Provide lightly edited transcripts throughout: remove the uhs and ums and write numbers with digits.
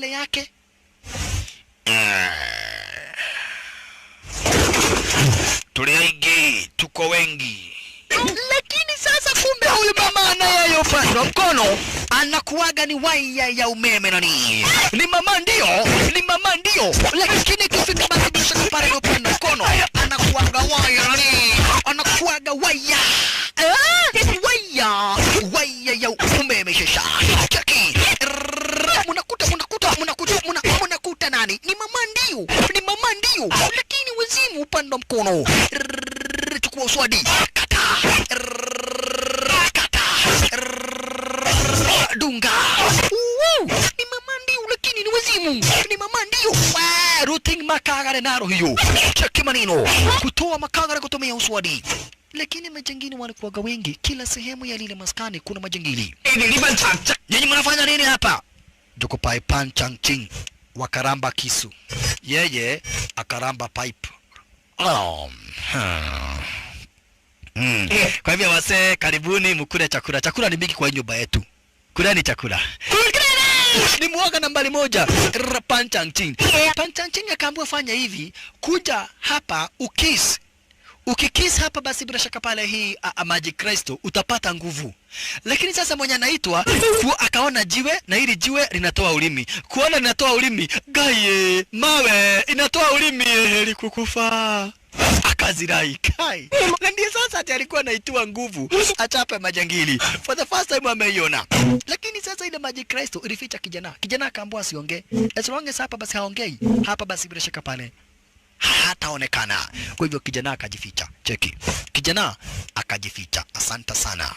mbele yake. Tuliaigi, tuko wengi. Lakini sasa kumbe huyu mama anayeyo upande wa mkono anakuwaga ni waya ya umeme nani. Ni mama ndio, lakini kifika basi bila pale kwa upande wa mkono anakuwaga waya nani. Anakuwaga waya. Waya ya umeme shasha. Cheki. Munakuta nani? Ni mama ndio, lakini wazimu upande wa mkono. Chukua uswadi. Dunga. Ni mama ndio lakini ni wazimu. Ni mama ndio. Routing makagare naro hiyo. Cheki maneno. Kutoa makagare kutumia uswadi. Lakini majangili walikuwa wengi, kila sehemu ya lile maskani kuna majangili. Nyinyi mnafanya nini hapa? Jokopai Pan Chang Ching wakaramba kisu. Yeye akaramba pipe. Kwa hivyo wase, karibuni mkule chakula. Chakula ni mingi kwa nyumba yetu. Kuleni chakula. Ni muoga nambari 1. Pan Chang Ching. Pan Chang Ching akaambiwa fanya hivi, kuja hapa ukisi. Ukikisi hapa basi bila shaka pale hii maji Kristo utapata nguvu. Lakini sasa mwenye anaitwa akaona jiwe na hili jiwe linatoa ulimi. Kuona linatoa ulimi, gaye, mawe inatoa ulimi heri kukufa. Akazirai kai. Na ndiye sasa ati alikuwa anaitwa nguvu achape majangili. For the first time ameiona. Lakini sasa ile maji Kristo ilificha kijana. Kijana akaambiwa asiongee. As long as hapa basi haongei, hapa basi bila shaka pale hataonekana. Kwa hivyo kijana akajificha. Cheki. Kijana akajificha. Asante sana.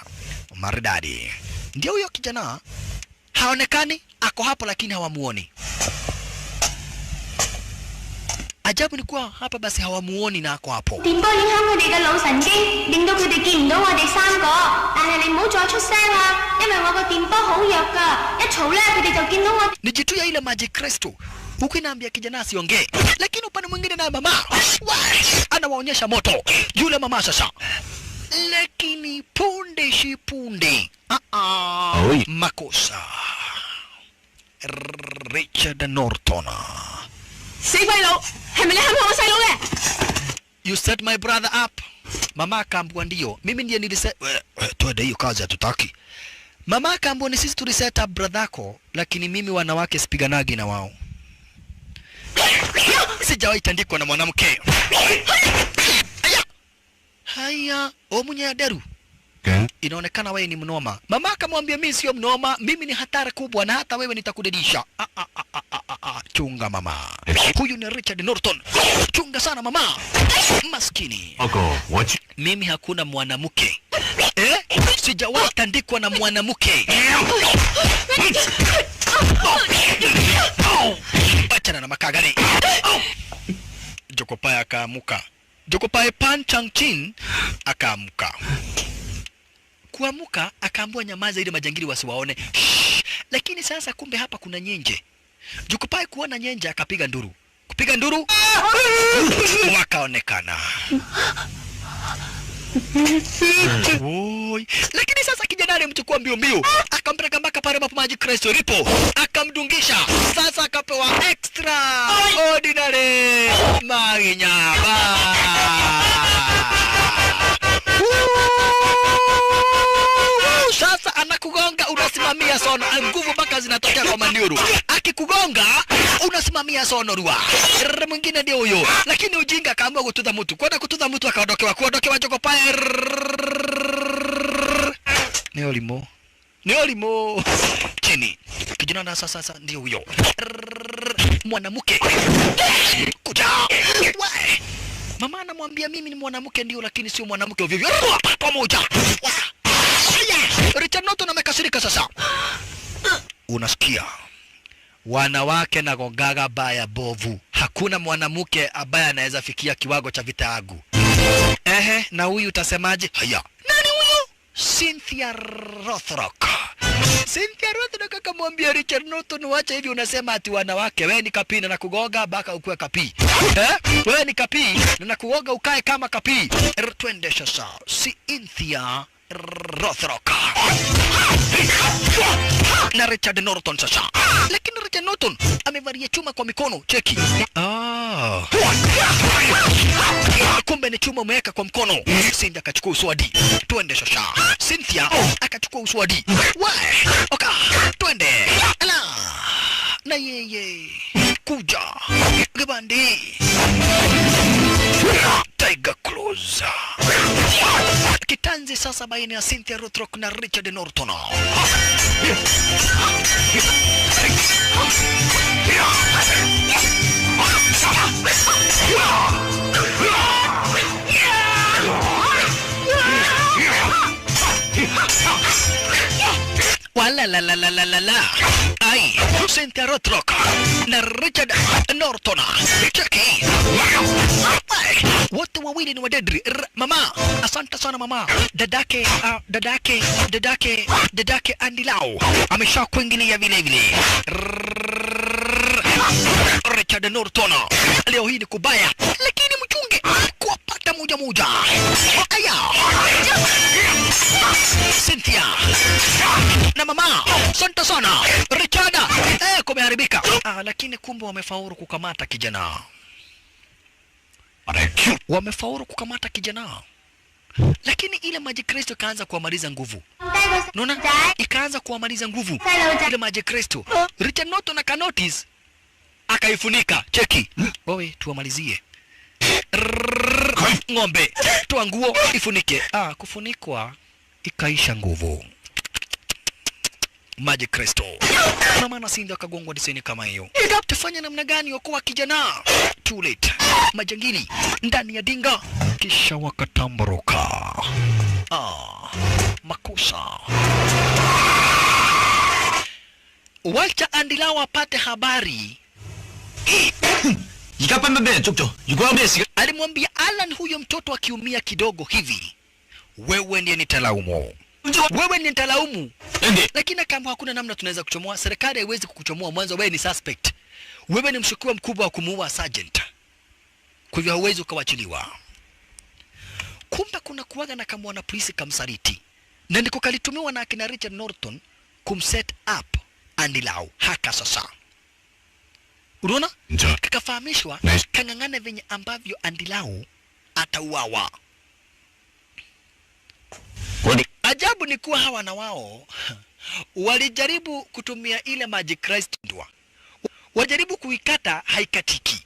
Maridadi. Ndio huyo kijana haonekani, ako hapo lakini hawamuoni. Ajabu ni kuwa hapa basi hawamuoni na ako hapo. Ni jitu ya ile maji Kristo. Huku inaambia kijana asiongee. Lakini upande mwingine naye mama anawaonyesha moto. Yule mama sasa. Lakini punde si punde. Makosa. Richard Norton. You set my brother up. Mama akaambiwa ndio. Mimi ndiye nilise tuende hiyo kazi hatutaki. Mama akaambiwa ni sisi tuliset up brother yako, lakini mimi wanawake sipiganagi na wao. Sijawahi tandikwa na mwanamke. Haya, omunya deru. Inaonekana wewe ni mnoma. Mama akamwambia mimi sio mnoma, mimi ni hatari kubwa na hata wewe nitakudedisha. Chunga mama. Huyu ni Richard Norton. Chunga sana mama. Maskini. Mimi hakuna mwanamke. Sijawahi tandikwa na mwanamke. Achana na makagani. Jokopai akaamuka. Jokopai Pan Chang Ching akaamuka. Kuamuka akaambiwa nyamaza ili majangili wasiwaone. Lakini sasa kumbe hapa kuna nyenje. Jokopai kuona nyenje akapiga nduru. Kupiga nduru wakaonekana. Lakini sasa kijana alimchukua mbio mbio, akampeleka mpaka pale ambapo maji Kristo lipo, akamdungisha. Sasa akapewa extra ordinary maginyaba. Sasa anakugonga unasimamia sono, nguvu mpaka zinatokea kwa maniuru. Akikugonga unasimamia sono rua. Mwingine ndio huyo. Lakini ujinga akaamua kutuza mtu. Kwenda kutuza mtu akaondokewa Jokopai. Neolimo. Chini. Kijana na sasa ndio huyo. Mwanamke. Kuja. Mama anamwambia mimi ni mwanamke ndio lakini sio mwanamke ovyo. Pamoja. Richard Norton amekasirika sasa. Unasikia? Wanawake na gogaga baya bovu. Hakuna mwanamke ambaye anaweza fikia kiwango cha vitaagu. Na huyu utasemaje? Haya. Nani huyu? Cynthia Rothrock. Cynthia Rothrock akamwambia Richard Norton, wacha hivi unasema ati wanawake, wewe ni kapi na kugoga baka ukue kapi. Wewe ni kapi na kugoga ukae kama kapi. Twende sasa. Cynthia Rothrock na Richard Norton sasa. Lakini Richard Norton amevalia chuma kwa mikono, cheki. Kumbe ni chuma umeweka kwa mkono. Cynthia akachukua uswadi. Twende shasha. Cynthia akachukua uswadi. Oka, twende. Ala. Na yeye kuja. Gabandi. Tiger Claws. Kitanzi sasa baina ya Cynthia Rothrock na Richard Norton. Wala la la la la la la. Ai, Cynthia Rothrock na Richard Norton. Cheki. Wote wawili ni wadedri. Mama, asante sana mama. Dadake Andy Lau amesha kuingilia vile vile. Richard Norton leo hii ni kubaya, lakini mchunge kuwapata moja moja. Aya, Cynthia na mama, asante sana Richard. Kumeharibika. Lakini kumbe wamefaulu kukamata kijana. Wamefaulu kukamata kijana. Lakini ile Magic Crystal ikaanza kuamaliza nguvu. Unaona? Ikaanza kuamaliza nguvu. Ile Magic Crystal. Richard Norton akanotice. Akaifunika. Cheki. Wewe tuamalizie. Ng'ombe. Toa nguo ifunike. Kufunikwa ikaisha nguvu. Magic Crystal. Na maana Cynthia akagongwa diseni kama hiyo. Tafanya namna gani okoa kijana? Too late. Majangili ndani ya dinga kisha wakatamboroka. Makosa. Wacha Andy Lau apate habari. Alimwambia Alan huyo mtoto akiumia kidogo hivi, wewe ndiye nitalaumu. Wewe ni nitalaumu. Lakini kama hakuna namna tunaweza kuchomoa, serikali haiwezi kukuchomoa mwanzo wewe ni suspect. Wewe ni mshukiwa mkubwa wa kumuua sergeant. Kwa hivyo hauwezi ukawachiliwa. Kumbe kuna kuwaga na kama wana polisi kamsaliti. Na ndiko kalitumiwa na akina Richard Norton kumset up Andy Lau haka sasa. Unaona? Kakafahamishwa kangangane venye ambavyo Andy Lau atauawa. Ajabu ni kuwa hawa na wao walijaribu kutumia ile Magic Crystal. Wajaribu kuikata haikatiki.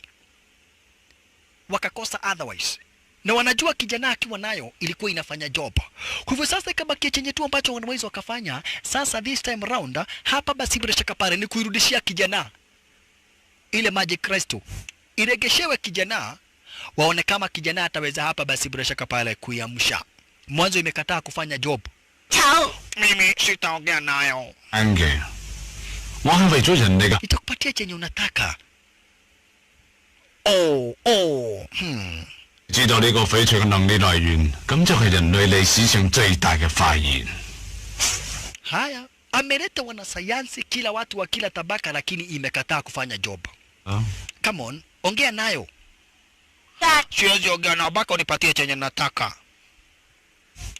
Wakakosa otherwise. Na wanajua kijana akiwa nayo ilikuwa inafanya job. Kwa hivyo sasa ikabakia chenye tu ambacho wanaweza wakafanya. Sasa this time around hapa basi bila shaka pale ni kuirudishia kijana ile Magic Crystal. Iregeshewe kijana, waone kama kijana ataweza hapa basi bila shaka pale kuiamsha. Mwanzo imekataa kufanya job. Chao, mimi sitaongea nayo. Ange. Itakupatia chenye unataka. 知道呢個翡翠嘅能力來源，咁就係人類歷史上最大嘅發現。Haya, ameleta wanasayansi kila watu wa kila tabaka lakini imekataa kufanya job. Come on, ongea nayo. Siwezi ongea na baka unipatie chenye nataka.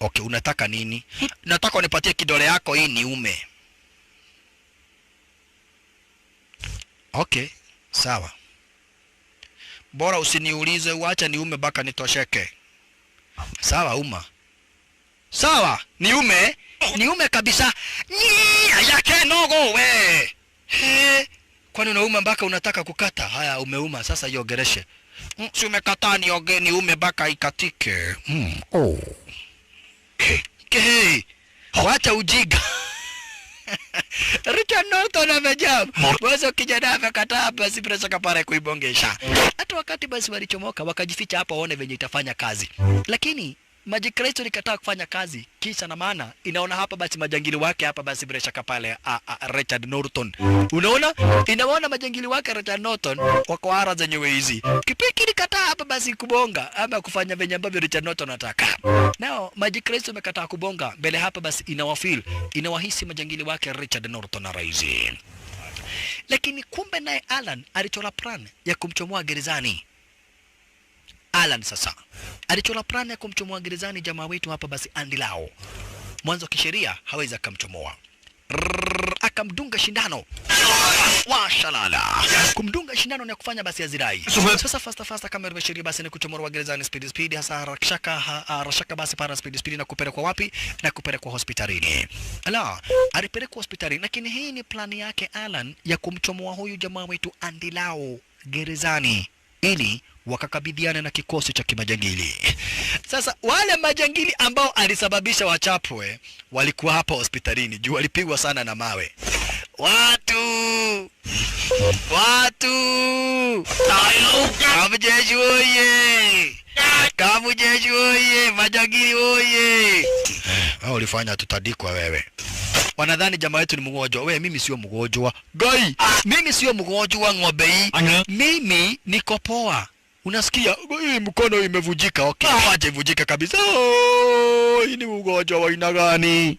Okay, unataka nini? Nataka unipatie kidole yako hii niume. Okay, sawa. Bora usiniulize, uacha niume baka nitosheke. Sawa uma. Sawa, niume? Niume kabisa. Yake nogo we. Kwani unauma mpaka unataka kukata? Haya umeuma sasa iogereshe. Si umekataa niume mpaka ikatike. Okay. Wacha ujiga. Richard Norton amejam. Mwanzo kijana amekataa basi bila shaka pale kuibongesha. Hata wakati basi walichomoka wakajificha hapa waone venye itafanya kazi. Lakini Magic Crystal ilikataa kufanya kazi. Kisha na maana inaona hapa basi majangili wake hapa basi bila shaka pale Richard Norton. Unaona? Inaona majangili wake Richard Norton wako ara zenyewe hizi. Kipiki ilikataa hapa basi kubonga ama kufanya venye ambavyo Richard Norton anataka. Nao Magic Crystal imekataa kubonga mbele hapa basi inawafeel, inawahisi majangili wake Richard Norton na Raizi. Lakini kumbe naye Alan alichora plan ya kumchomoa gerezani. Alan sasa alichora plan ya kumchomoa gerezani jamaa wetu hapa basi Andy Lau. Mwanzo kisheria hawezi akamchomoa. Akamdunga shindano. Washa Shalalala. Kumdunga shindano na kufanya basi azirai. Sasa fasta kama ilivyoashiria basi ni kuchomorwa gerezani speed hasa haraka basi para speed na kupelekwa wapi? Na kupelekwa hospitalini. Ala, alipelekwa hospitalini, lakini hii ni plani yake Alan ya kumchomoa huyu jamaa wetu Andy Lau gerezani ili wakakabidhiana na kikosi cha kimajangili. Sasa wale majangili ambao alisababisha wachapwe walikuwa hapa hospitalini juu walipigwa sana na mawe. Watu Kamujeshi oye! Kamujeshi oye! Majangili oye! Hao ulifanya tutadikwa wewe. Wanadhani jamaa wetu ni mgonjwa. Wewe mimi sio mgonjwa. Gai, mimi sio mgonjwa ng'ombe hii. Mimi niko poa. Unasikia? Hii mkono imevunjika. Okay. Aje ivunjika kabisa. Hii ni mgonjwa wa aina gani?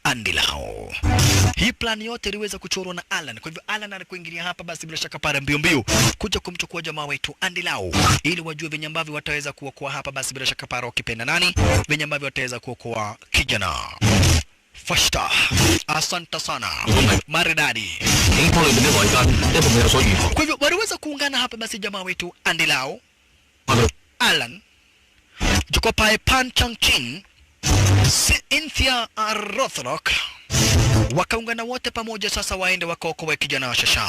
Andy Lau. Hii plani yote iliweza kuchorwa na Alan. Kwa hivyo Alan alikuingilia hapa basi bila shaka para mbio kuja kumchukua jamaa wetu Andy Lau ili wajue venye ambavyo wataweza kuokoa hapa basi bila shaka para wakipenda nani, venye ambavyo wataweza kuokoa kijana. Fasta. Asante sana. Maridadi. Kwa hivyo waliweza kuungana hapa basi jamaa wetu Andy Lau, Alan, Jokopai Pan Chang Chin, Cynthia Rothrock, wakaungana wote pamoja sasa waende wakaokoe kijana wa Shasha.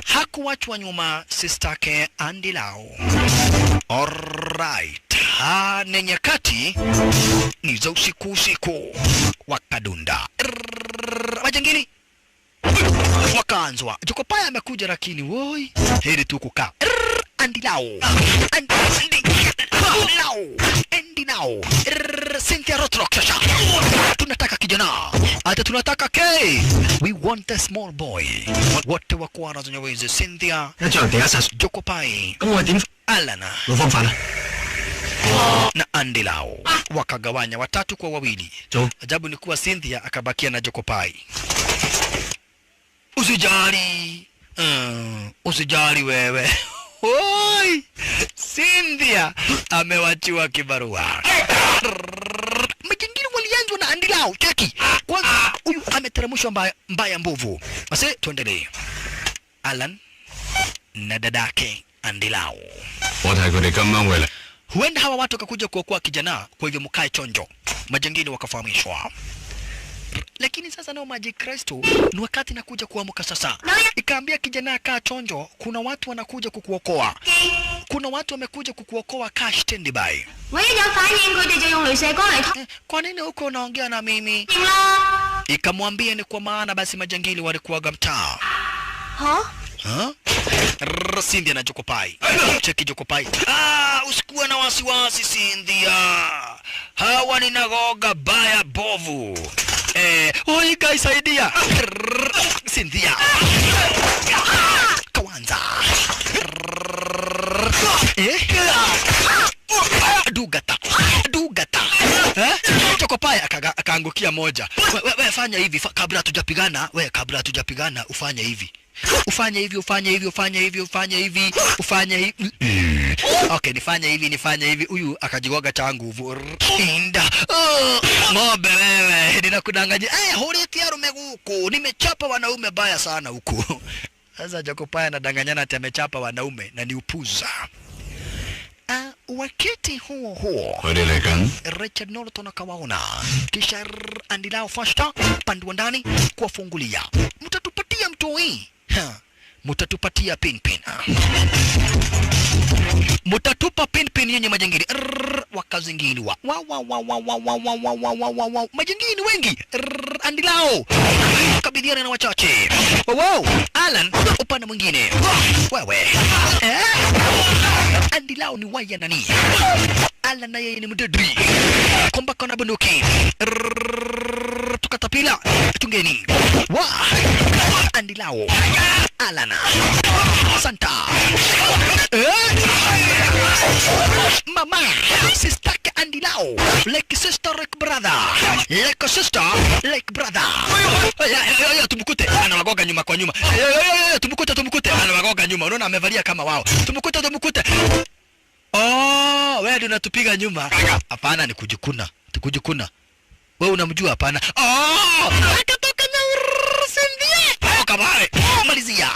Hakuachwa nyuma sistake Andy Lau. Alright. Ni nyakati ni za usiku wakadunda. Majangili wakaanzwa. Jokopai amekuja lakini woi heri tu kukaa. Andy Lau. Andy Lau. Cynthia Rothrock Shasha. Tunataka kijana. Hata tunataka K. We want the small boy. Wote wakuwa wanazonyewezi Cynthia, Jokopai, Alana na Andy Lau. Wakagawanya watatu kwa wawili. Ajabu ni kuwa Cynthia akabakia na Jokopai. Usijali wewe. Oi! Cynthia amewachiwa kibarua. Majingine walianzwa na Andy Lau. Cheki. Kwanza huyu ameteremshwa mbaya mbovu. Basi tuendelee. Alan na dadake Andy Lau. Huenda hawa watu wakakuja kuokoa kijana, kwa hivyo mkae chonjo. Majangili wakafahamishwa. Lakini sasa nao Maji Kristo ni wakati nakuja kuamka sasa. Ikaambia kijana kaa chonjo, kuna watu wanakuja kukuokoa. Kuna watu wamekuja kukuokoa, kaa standby. Kwa nini huko unaongea na mimi? Ikamwambia ni kwa maana basi majangili walikuwaga mtaa. Cynthia na Jokopai. Cheki Jokopai. Usikuwa na wasiwasi Cynthia. Hawa ni nagoga baya bovu. Oi guys saidia. Cynthia. Kawanza. Dugata. Jokopai akaangukia moja. Wewe fanya hivi kabla hatujapigana. Kabla hatujapigana ufanye hivi. Ufanye hivi. Okay, nifanye hivi. Huyu akajigoga cha nguvu. Inda. Ng'ombe wewe, ninakudanganya. Huletia rume huku. Nimechapa wanaume baya sana huku. Sasa Jokopai anadanganyana ati amechapa wanaume na ni upuza. Wakati huo Richard Norton akawaona. Kisha Andy Lau fasta pande wa ndani kuwafungulia. Mtatupatia mtoi. Mutatupatia pin. Mutatupa pin yenye majangili. Wakazingiliwa. Majangili wengi. Andy Lau kabidhiana na wachache. Alan upande mwingine. Wewe. Andy Lau ni waya nani? Alan na yeye ni mdedri. Komba kona bunduki. Tukatapila. Tungeni. Andy Lau. Alana. Santa. Mama. Sister Andy Lau. Like sister, like brother. Like sister, like brother. Tumkute. Anawagoga nyuma kwa nyuma. Tumkute. Anawagoga nyuma. Unaona amevalia kama wao. Tumkute. Wewe ndio unatupiga nyuma. Hapana ni kujikuna. Tukujikuna. Wewe unamjua hapana. Akatoka na Cynthia. Kabae. Malizia.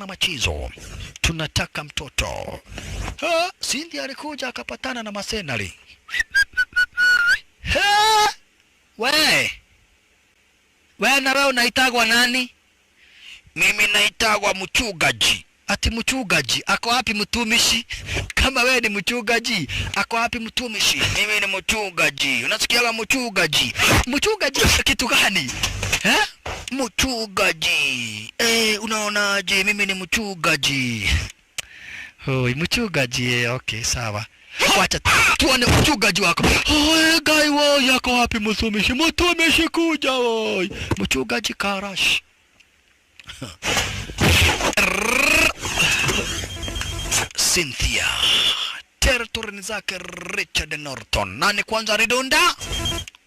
hapana machizo. Tunataka mtoto. Ha, Cynthia alikuja akapatana na masenali. Ha! We na wewe unaitagwa nani? Mimi naitagwa mchungaji. Ati mchungaji, ako wapi mtumishi? Kama wewe ni mchungaji, ako wapi mtumishi? Mimi ni mchungaji. Unasikia mchungaji? Mchungaji kitu gani? Mchungaji. Unaonaje mimi ni mchungaji? Hoi, mchungaji. Okay, sawa. Wacha tuone mchungaji wako. Gai wao yako wapi mtumishi? Mtumishi kuja woi. Mchungaji Karash. Cynthia. Territory zake Richard Norton. Nani kwanza ridunda?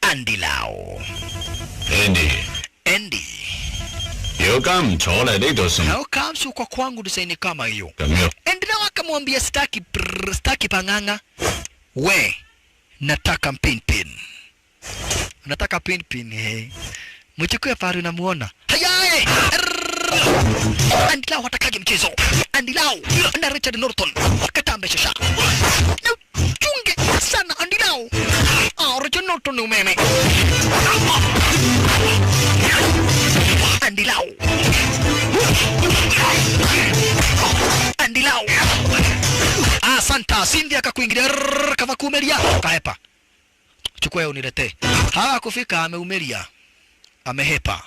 Andy Lau. Andy. How comes uko kwangu design kama hiyo? Andy Lau akamwambia staki panganga. We, nataka pin. Nataka pin. Mchukue faru na muona. Hayae! Andy Lau hatakaje mchezo. Andy Lau na Richard Norton katambe shasha. Chunge sana Andy Lau. Richard Norton ni umeme. Andy Lau. Andy Lau. Santa Cynthia akakuingilia kama kuumelia. Kahepa. Chukua uniletee. Kufika ameumelia. Amehepa.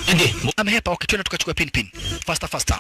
Andy. Amehepa. Okay, twende tukachukua pin. Faster.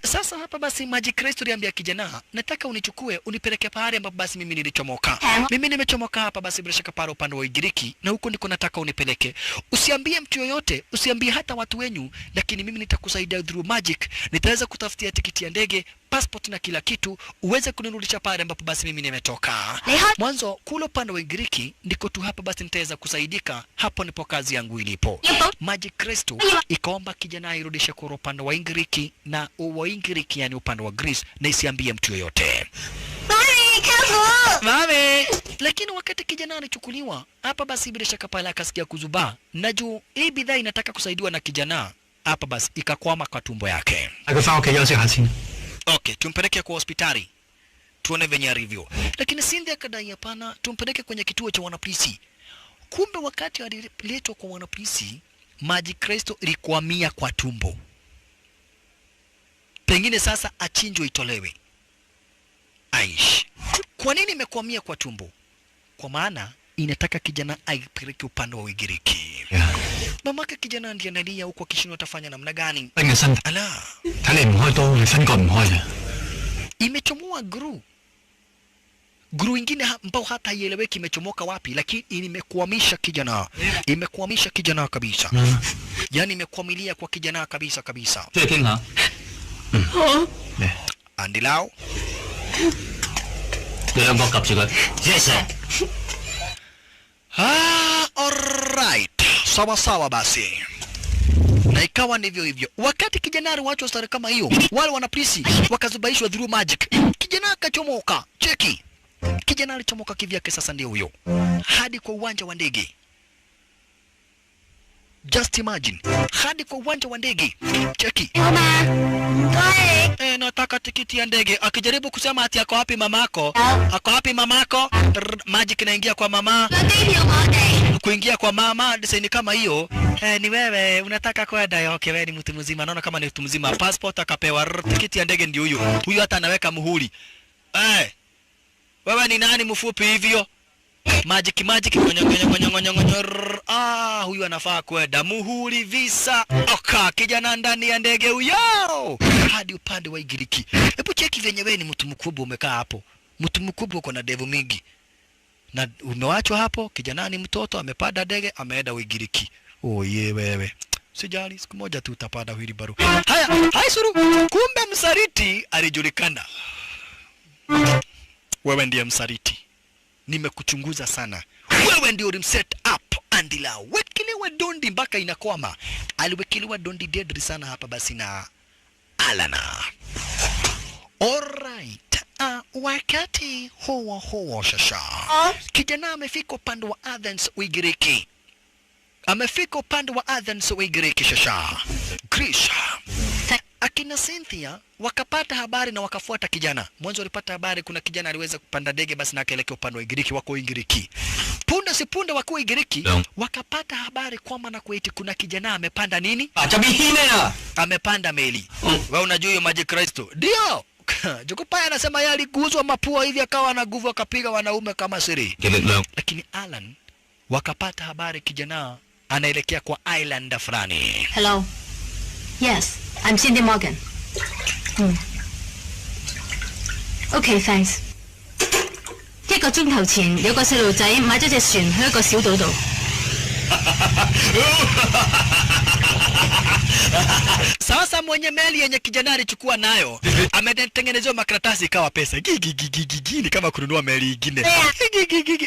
Sasa hapa basi Magic Crystal aliambia kijana, nataka unichukue unipeleke pale ambapo basi mimi nilichomoka. Mimi nimechomoka hapa basi bila shaka pale upande wa Ugiriki na huko ndiko nataka unipeleke. Usiambie mtu yoyote, usiambie hata watu wenyu, lakini mimi nitakusaidia through magic. Nitaweza kutafutia tikiti ya ndege, passport na kila kitu, uweze kunirudisha pale ambapo basi mimi nimetoka. Mwanzo kule upande wa Ugiriki ndiko tu hapa basi nitaweza kusaidika, hapo ndipo kazi yangu ilipo. Magic Crystal ikaomba kijana airudishe kwa upande wa Ugiriki na wa Ugiriki yani upande wa Greece na isiambie mtu yoyote. Mami, lakini wakati kijana anachukuliwa hapa basi bila shaka pale akasikia kuzubaa. Na juu hii bidhaa inataka kusaidiwa na kijana, hapa basi ikakwama kwa tumbo yake. Okay, tumpeleke kwa hospitali. Tuone venye review. Lakini Cynthia akadai hapana, tumpeleke kwenye kituo cha wanapolisi. Kumbe wakati aliletwa kwa wanapolisi, Magic Crystal ilikwamia kwa tumbo. Pengine sasa achinjwe itolewe. Aish. Kwa nini imekwamia kwa tumbo? Kwa maana inataka kijana aipeleke upande wa Ugiriki. Mamake kijana ndiye analia huko akishindwa atafanya namna gani. Ala. Imechomoa gru ingine ambao hata haieleweki imechomoka wapi, lakini imekwamisha kijana. Imekwamisha kijana kabisa. Yaani imekwamilia kwa kijana kabisa. Andy Lau. Alright. Sawa basi. Na ikawa ndivyo hivyo. Wakati kijana aliwachwa stari kama hiyo, wale wanapolisi wakazubaishwa through magic. Kijana akachomoka. Cheki. Kijana alichomoka kivyake sasa ndio huyo. Hadi kwa uwanja wa ndege. Just imagine. Hadi kwa uwanja wa ndege. Cheki. Nataka tikiti ya ndege. Akijaribu kusema ati ako wapi mamako? Magic inaingia kwa mama. Kuingia kwa mama design kama hiyo. Ni wewe unataka kwenda? Okay, wewe ni mtu mzima. Naona kama ni mtu mzima. Passport akapewa, tikiti ya ndege ndio huyo. Huyo hata anaweka muhuri. Wewe ni nani mfupi hivyo? Magic huyu anafaa kwenda muhuri visa. Kijana ndani ya ndege huyo hadi upande wa Ugiriki. Hebu cheki venye wewe ni mtu mkubwa umekaa hapo. Mtu mkubwa uko na devu mingi. Na umewachwa hapo, kijana ni mtoto amepanda ndege ameenda Ugiriki. Wewe. Sijali, siku moja tu utapanda hili baru. Haya suru. Kumbe msaliti alijulikana. Wewe ndiye msaliti. Nimekuchunguza sana. Wewe ndio ulimset up Andy Lau. Wekiliwa dondi mpaka inakwama. Aliwekiliwa dondi deadly sana hapa basi na Alana. Alright. Wakati huo shasha. Kijana amefika upande wa Athens Ugiriki. amefika upande wa Athens wa Ugiriki shasha. Grisha. Akina Cynthia wakapata habari na wakafuata kijana. Mwanzo walipata habari kuna kijana aliweza kupanda ndege basi na akaelekea upande wa Ugiriki, wako Ugiriki. Punde si punde wako Ugiriki wakapata habari kwamba na kuiti kuna kijana amepanda nini? Amepanda meli. Wewe unajua hiyo Maji Kristo? Ndio. Jukupaya anasema yeye aliguzwa mapua hivi akawa na nguvu akapiga wanaume kama siri. Lakini Alan wakapata habari kijana anaelekea kwa island fulani. Hello. Yes, I'm Cindy Morgan. Okay, thanks. 1個鐘頭前有個細路仔買咗隻船去一個小島度。Sasa mwenye meli yenye kijana alichukua nayo ametengenezewa makaratasi ikawa pesa. Ni kama kununua meli nyingine.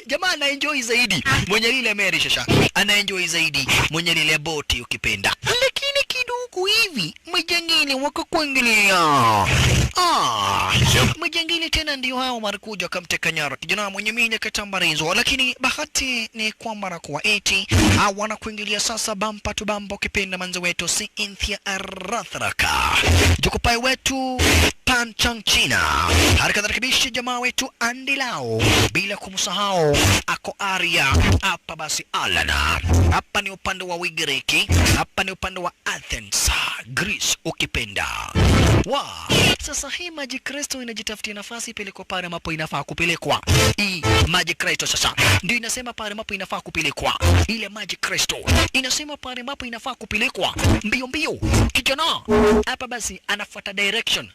Jamaa anaenjoy zaidi mwenye lile meli shasha. Anaenjoy zaidi mwenye lile boti ukipenda. Lakini kidogo hivi mjengine wakakuingilia. Mjengine tena ndio hao marikuja kamteka nyara kijana mwenye mwenye katambarizo. Lakini bahati ni kwamba nakuwa eti wanakuingilia sasa bampa tu bambo kipenda manzo wetu Cynthia Rathraka. Jukupai wetu Panchangchina. Harakadharikibishi jamaa wetu Andy Lau. Bila kumsahau ako Aria. Hapa basi Alana. Hapa ni upande wa Ugiriki. Hapa ni upande wa Athens, Greece ukipenda. Sasa hii Maji Kristo inajitafutia nafasi peleko pale ambapo inafaa kupelekwa. Hii Maji Kristo sasa ndio inasema pale ambapo inafaa kupelekwa. Ile Maji Kristo inasema pale ambapo inafaa kupelekwa. Mbio mbio. Kijana hapa basi anafuata direction.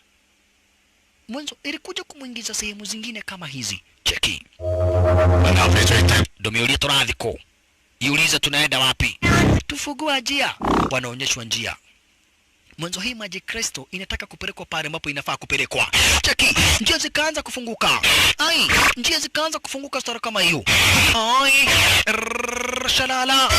Mwanzo ilikuja kumuingiza sehemu zingine kama hizi. Cheki. Domiulia turadhiko. Iuliza tunaenda wapi? Tufungua njia. Wanaonyeshwa njia. Mwanzo hii Maji Kristo inataka kupelekwa pale ambapo inafaa kupelekwa. Cheki, njia zikaanza kufunguka. Njia zikaanza kufunguka sura kama hiyo. Shalala.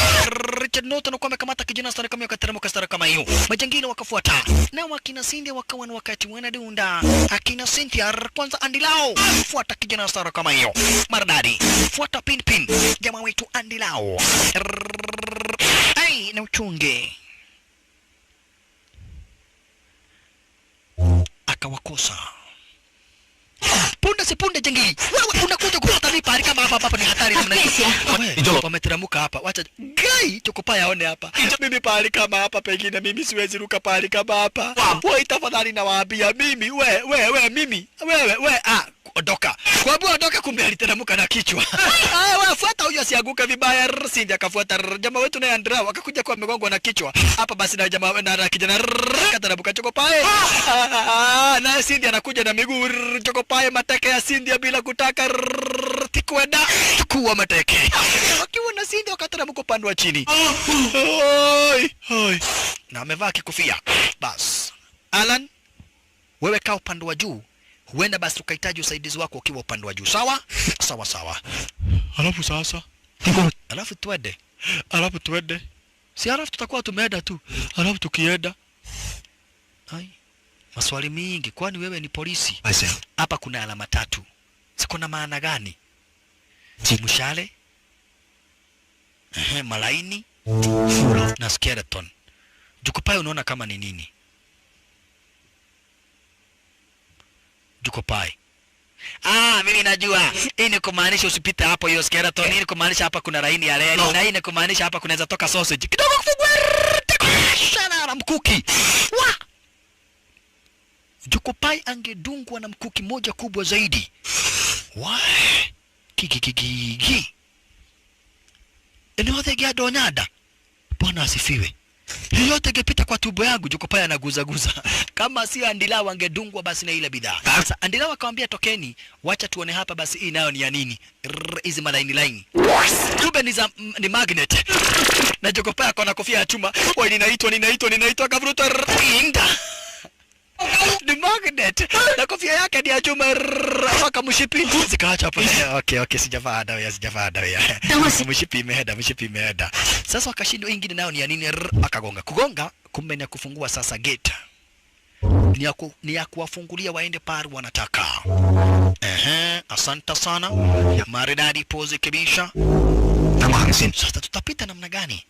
Richard Norton alikuwa amekamata kijana sura kama akateremka sura kama hiyo. Majangili wakafuata. Na wakina Cynthia wakawa na wakati wanadunda. Akina Cynthia kwanza Andy Lau. Fuata kijana sura kama hiyo. Maradadi. Fuata pin. Jamaa wetu Andy Lau. Na uchunge. Akawakosa. Punde si punde jengili. Wewe unakuja kupata mimi pale kama hapa ni hatari namna hii. Wameteramuka hapa. Wacha gai Chukupaya aone hapa. Mimi pale kama hapa pengine mimi siwezi ruka pale kama hapa. Wewe tafadhali nawaambia mimi mimi ondoka. Kwa sababu ondoka kumbe aliteramuka na kichwa. Wewe fuata huyo asianguke vibaya. Cindy akafuata jamaa wetu na Andrea wakakuja kwa mgongo na kichwa. Hapa basi na jamaa na kijana kateramuka Chukupaya. Na Cindy anakuja na miguu Chukupaya mateke ya Cindy bila kutaka tikwenda chukua mateke. Wakiwa na Cindy wakateramuka upande wa chini. Na amevaa kikofia. Bas. Alan, wewe kaa upande wa juu. Huenda basi ukahitaji usaidizi wako ukiwa upande wa juu. Sawa? Sawa. Alafu sasa. Alafu tuende. Si alafu tutakuwa tumeenda tu. Alafu tukienda. Maswali mingi. Kwani wewe ni polisi? Hapa kuna alama 3. Siko na maana gani? Mshale. Malaini. Na skeleton. Jukupaya unaona kama ni nini? Jukupaya. Mimi najua. Hii ni kumaanisha usipite hapo hiyo skeleton. Hii ni kumaanisha hapa kuna laini ya reli. Na hii ni kumaanisha hapa kunaweza toka sausage. Kidogo kufungua. Sana na mkuki. Jukupaya angedungwa na mkuki moja kubwa zaidi. Kiki. Eneo thege adonyada. Bwana asifiwe. Yote gepita kwa tubo yangu Jukupaya anaguza. Kama si Andy Lau angedungwa basi na ile bidhaa. Sasa Andy Lau akamwambia tokeni, wacha tuone hapa basi hii nayo ni ya nini. Hizi malaini. Tube ni magnet. Na Jukupaya akona kofia ya chuma. Ninaitwa kavuruta inda. Ni magnet. Na kofia yake ni ya chuma waka mshipi. Zikaacha hapo. Okay, sijavaa dawa. Mshipi imeenda. Sasa wakashindwa ingine nayo ni ya nini akagonga. Kugonga kumbe ni kufungua sasa gate. Ni ya kuwafungulia waende pale wanataka. Asante sana. Maridadi pose kibisha. Sasa tutapita namna gani?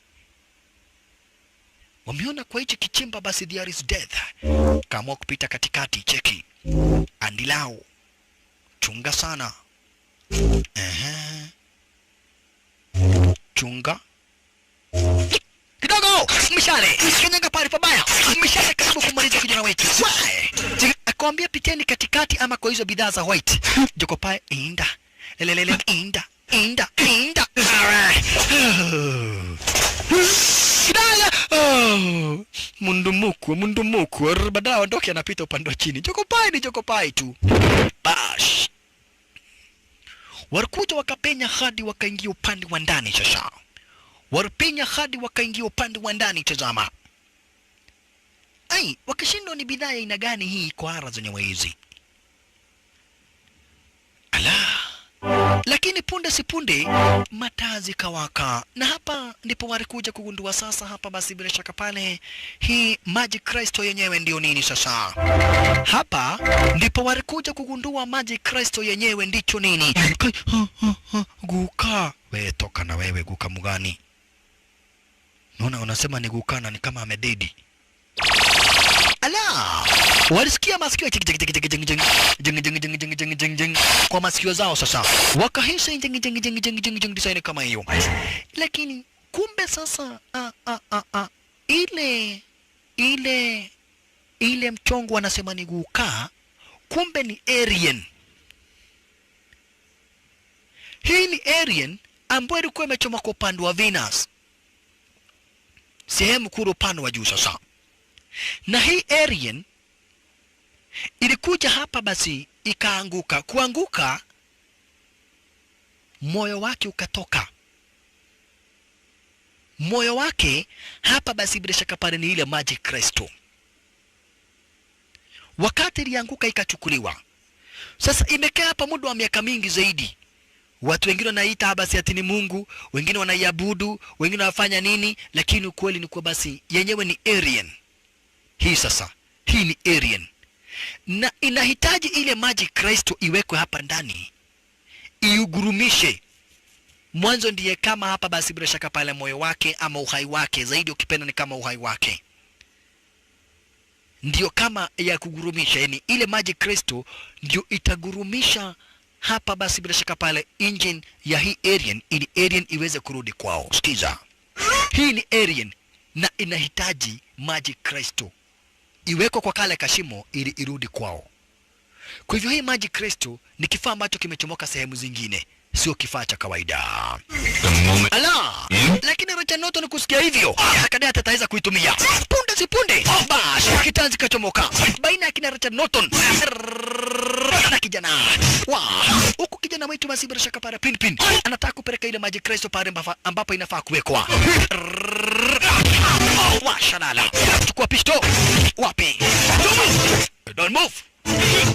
wameona kwa hichi kichimba basi there is death. Kaamua kupita katikati. Cheki Andilao, chunga sana. Chunga kidogo, mishale kanyaga pale pabaya, mishale karibu kumaliza kijana wetu. Akwambia piteni katikati ama kwa hizo bidhaa za white. Jokopai inda lelelele inda. Mundumuku badala ondoke anapita upande wa chini. Jokopai tu. Bash. Walikuja wakapenya hadi wakaingia upande wa ndani sasa. Walipenya hadi wakaingia upande wa ndani, tazama. Ai, wakashindwa ni bidhaa ya aina gani hii kwa ara zenyewe hizi. Ala. Lakini punde si punde matazi kawaka, na hapa ndipo walikuja kugundua sasa hapa basi bila shaka pale hii Magic Crystal yenyewe ndio nini sasa. Hapa ndipo walikuja kugundua Magic Crystal yenyewe ndicho nini. Guka. Wewe toka na wewe, guka mgani? Naona unasema ni gukana, ni kama amededi. Ala, walisikia masikio kwa masikio zao sasa, wakahisi design kama hiyo. Lakini kumbe sasa ile mchongo anasema ni guka, kumbe ni alien. Hii ni alien ambayo ilikuwa imechoma kwa upande wa Venus, sehemu kuro upande wa juu sasa. Na hii alien ilikuja hapa basi ikaanguka. Kuanguka moyo wake ukatoka. Moyo wake hapa basi bila shaka pale ni ile Magic Crystal. Wakati ilianguka ikachukuliwa. Sasa imekaa hapa muda wa miaka mingi zaidi. Watu wengine wanaita basi ati ni Mungu, wengine wanaiabudu, wengine wanafanya nini, lakini ukweli ni kwa basi yenyewe ni alien. Hii sasa, hii ni alien. Na inahitaji ile Magic Crystal iwekwe hapa ndani, iugurumishe. Mwanzo ndiye kama hapa basi bila shaka pale moyo wake ama uhai wake, zaidi ukipenda ni kama uhai wake. Ndio kama ya kugurumisha, yani ile Magic Crystal ndio itagurumisha hapa basi bila shaka pale engine ya hii alien, ili alien iweze kurudi kwao. Sikiza. Hii ni alien na inahitaji Magic Crystal iweko kwa kale kashimo ili irudi kwao. Kwa hivyo hii Magic Crystal ni kifaa ambacho kimechomoka sehemu zingine, sio kifaa cha kawaida. Ala, lakini Richard Norton kusikia hivyo akadai ataweza kuitumia. Punde si punde bash kitanzi kachomoka baina ya kina Richard Norton na kijana. Huku kijana wetu basi bila shaka para pin anataka kupeleka ile Magic Crystal pale ambapo inafaa kuwekwa. Shalala. Chukua pisto. Wapi? Don't move.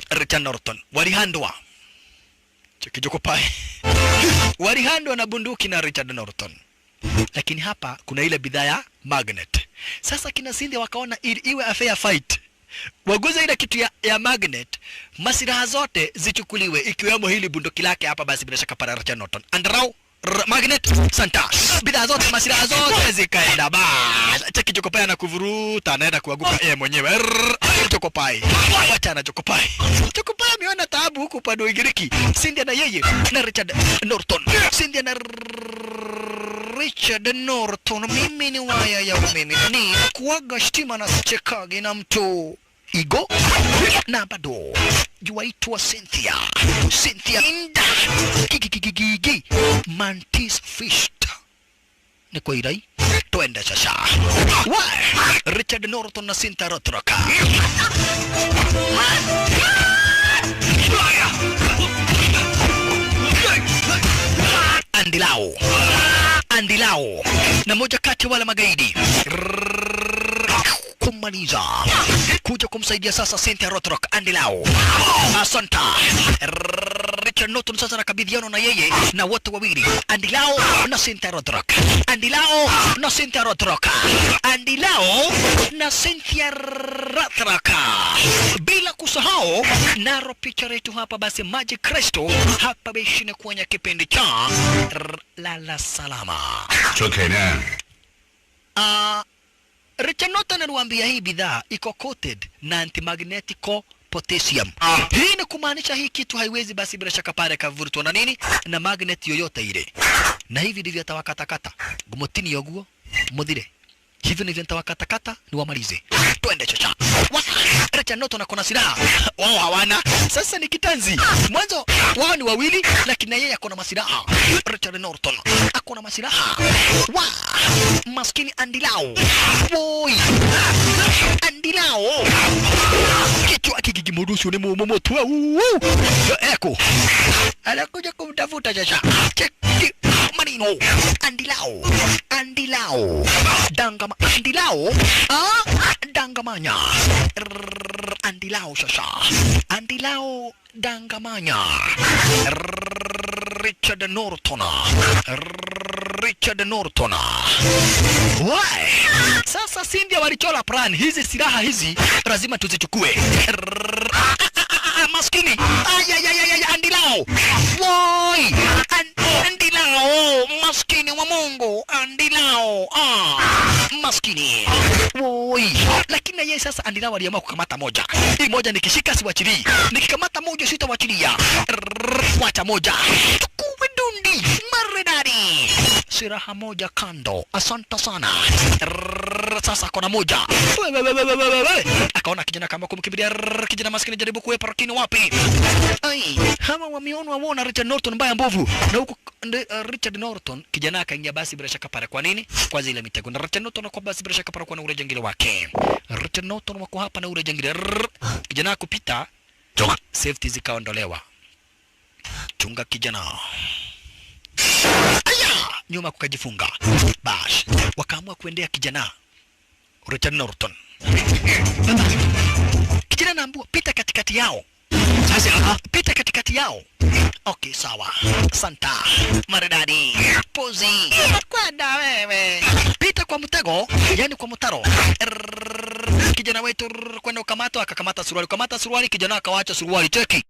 Richard Norton walihandwa. Chekijoko pai. Walihandwa na bunduki na Richard Norton. Lakini hapa kuna ile bidhaa ya magnet. Sasa kina Cindy wakaona ili iwe a fair fight, waguza ile kitu ya magnet, masilaha zote zichukuliwe ikiwemo hili bunduki lake hapa basi bila shaka para Richard Norton. Andrau magnet santa. Bidhaa zote masilaha zote zikaenda basi. Chekijoko na kuvuruta anaenda kuanguka yeye mwenyewe. Jokopai. Wacha na Jokopai. Jokopai ameona taabu huku upande wa Ugiriki. Cindy na yeye na Richard Norton. Cindy na Richard Norton, mimi ni waya ya umeme ni kuaga shtima na chekagi na mtu Igo na bado yuaitwa Cynthia Inda Gigi Mantis Fish. Ni kwa irai twende sasa. Richard Norton na Cynthia Rotroka. Andilao na moja kati wala magaidi kumaliza kuja kumsaidia sasa Cynthia Rotrock. Andilao asanta Richard Norton sasa nakabidhiana na yeye na wote wawili, Andilao na Cynthia Rotrock. Andilao na Cynthia Rotrock. Andilao na Cynthia Rotrock. Bila kusahau naro picha yetu hapa basi Magic Crystal hapa beshine kwenye kipindi cha Lala Salama. Chokene. Richard Norton anawaambia hii bidhaa iko coated na antimagnetico potassium. Hii ni kumaanisha hii kitu haiwezi basi bila shaka pale kavurutwa na nini na magnet yoyote ile. Na hivi ndivyo atawakatakata gumotini yoguo muthire. Hivi ndivyo atawakatakata ni wamalize. Twende chacha. Richard Norton akona silaha, wao hawana. Sasa ni kitanzi. Mwanzo wao ni wawili lakini yeye akona masilaha. Richard Norton akona masilaha. Maskini Andilao. Boy. Andilao. Kichwa kikigimurushu ni momoto. Eko. Anakuja kumtafuta chacha. Marino. Andilao. Dangama. Andilao. Dangamanya. Andilao shasha. Andilao Dangamanya. Richard Norton. Why? Sasa Cindy walichola plan hizi silaha hizi lazima tuzichukue. Maskini. Andilao. Why? Andilao maskini wa Mungu. Andilao. Maskini. Woi. Lakini yeye sasa Andilao aliamua kukamata moja. Hii moja nikishika siwachilii. Nikikamata moja sitawachilia. Wacha moja. Chukue dundi. Maridadi. Silaha moja kando. Asante sana. Sasa kona moja. Akaona kijana kama kumkimbilia. Kijana maskini jaribu kuepa lakini wapi? Ai, hawa wameonwa wona Richard Norton mbaya mbovu. Na huko Richard Norton kijana akaingia basi bila shaka para. Kwa nini? Kwa zile mitego. Na Richard Norton kwa basi bila shaka para kwa na ule jangili wake. Richard Norton wako hapa na ule jangili. Kijana kupita. Safety zikaondolewa. Chunga kijana. Aya! Nyuma kukajifunga. Bash. Wakaamua kuendea kijana Richard Norton. Kijana naambua pita katikati yao. Sasa pita katikati yao. Okay, sawa. Santa. Maridadi. Pozi. Kwenda wewe. Pita kwa mtego, yani kwa mtaro. Kijana wetu kwenda ukamata akakamata suruali. Kamata suruali kijana akawaacha suruali cheki.